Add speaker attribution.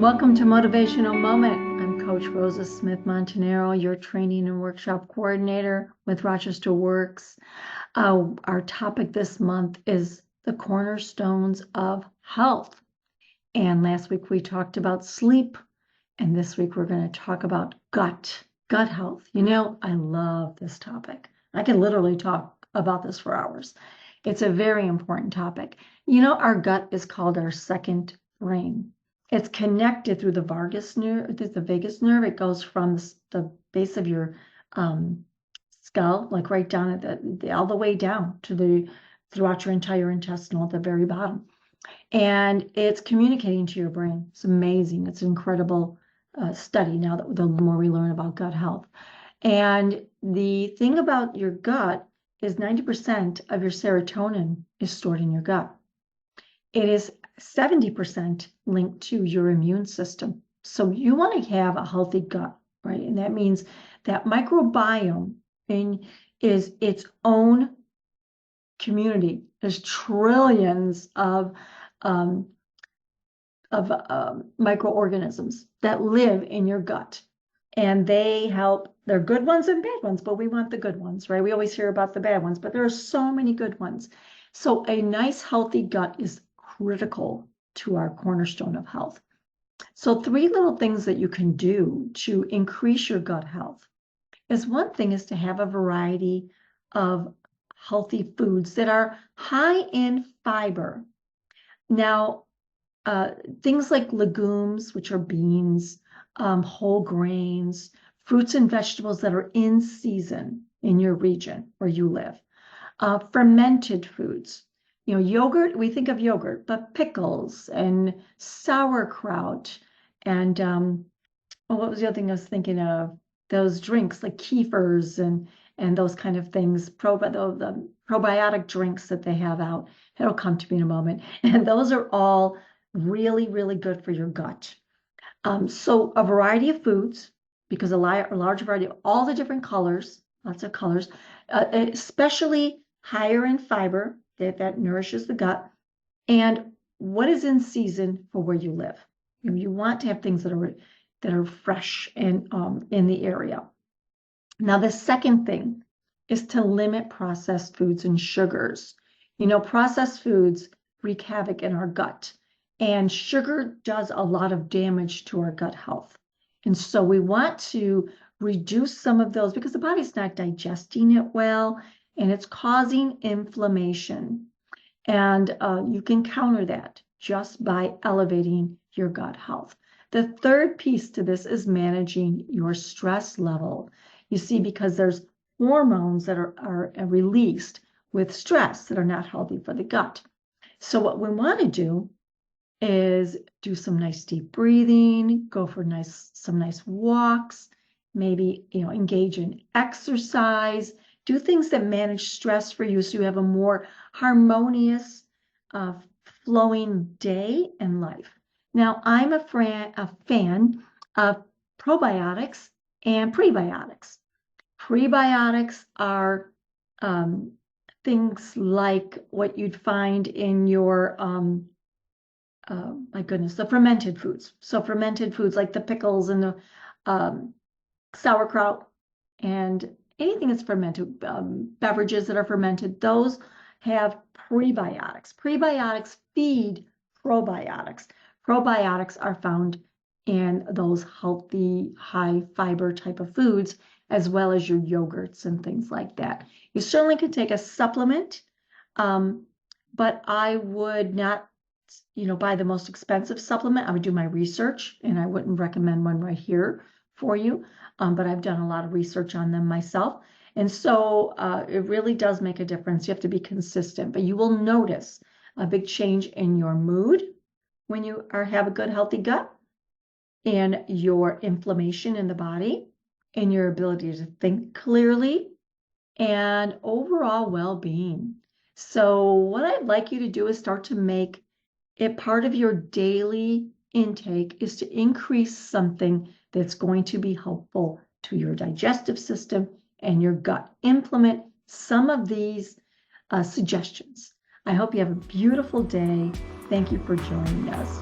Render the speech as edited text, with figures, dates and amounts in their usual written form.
Speaker 1: Welcome to Motivational Moment. I'm Coach Rosa Smith-Montanaro, your training and workshop coordinator with RochesterWorks. Our topic this month is the cornerstones of health. And last week we talked about sleep, and this week we're going to talk about gut health. You know, I love this topic. I can literally talk about this for hours. It's a very important topic. You know, our gut is called our second brain. It's connected through the vagus nerve. The vagus nerve. It goes from the base of your skull, like right down at all the way down to throughout your entire intestinal at the very bottom, and it's communicating to your brain. It's amazing. It's an incredible study. Now that the more we learn about gut health, and the thing about your gut is 90% of your serotonin is stored in your gut. It is 70% linked to your immune system. So you want to have a healthy gut, right? And that means that microbiome is its own community. There's trillions of microorganisms that live in your gut. And they help. They're good ones and bad ones, but we want the good ones, right? We always hear about the bad ones, but there are so many good ones. So a nice, healthy gut is critical to our cornerstone of health. So 3 little things that you can do to increase your gut health is, one thing is to have a variety of healthy foods that are high in fiber. Now, things like legumes, which are beans, whole grains, fruits and vegetables that are in season in your region where you live, fermented foods. You know, yogurt, we think of yogurt, but pickles and sauerkraut and what was the other thing I was thinking of? Those drinks like kefirs and those kind of things, the probiotic drinks that they have out. It'll come to me in a moment. And those are all really, really good for your gut. So a variety of foods, because a large variety of all the different colors, lots of colors, especially higher in fiber, that nourishes the gut, and what is in season for where you live. You want to have things that are fresh and in the area. Now, the second thing is to limit processed foods and sugars. You know, processed foods wreak havoc in our gut, and sugar does a lot of damage to our gut health. And so we want to reduce some of those because the body's not digesting it well, and it's causing inflammation. And you can counter that just by elevating your gut health. The third piece to this is managing your stress level. You see, because there's hormones that are released with stress that are not healthy for the gut. So what we want to do is do some nice deep breathing, go for some nice walks, maybe engage in exercise, do things that manage stress for you so you have a more harmonious, flowing day and life. Now, I'm a fan of probiotics and prebiotics. Prebiotics are things like what you'd find in your, the fermented foods. So fermented foods like the pickles and the sauerkraut and anything that's fermented, beverages that are fermented, those have prebiotics. Prebiotics feed probiotics. Probiotics are found in those healthy, high fiber type of foods, as well as your yogurts and things like that. You certainly could take a supplement, but I would not, buy the most expensive supplement. I would do my research, and I wouldn't recommend one right here for you. But I've done a lot of research on them myself. And so it really does make a difference. You have to be consistent, but you will notice a big change in your mood when you have a good, healthy gut, and your inflammation in the body, and your ability to think clearly, and overall well-being. So what I'd like you to do is start to make it part of your daily intake is to increase something that's going to be helpful to your digestive system and your gut. Implement some of these suggestions. I hope you have a beautiful day. Thank you for joining us.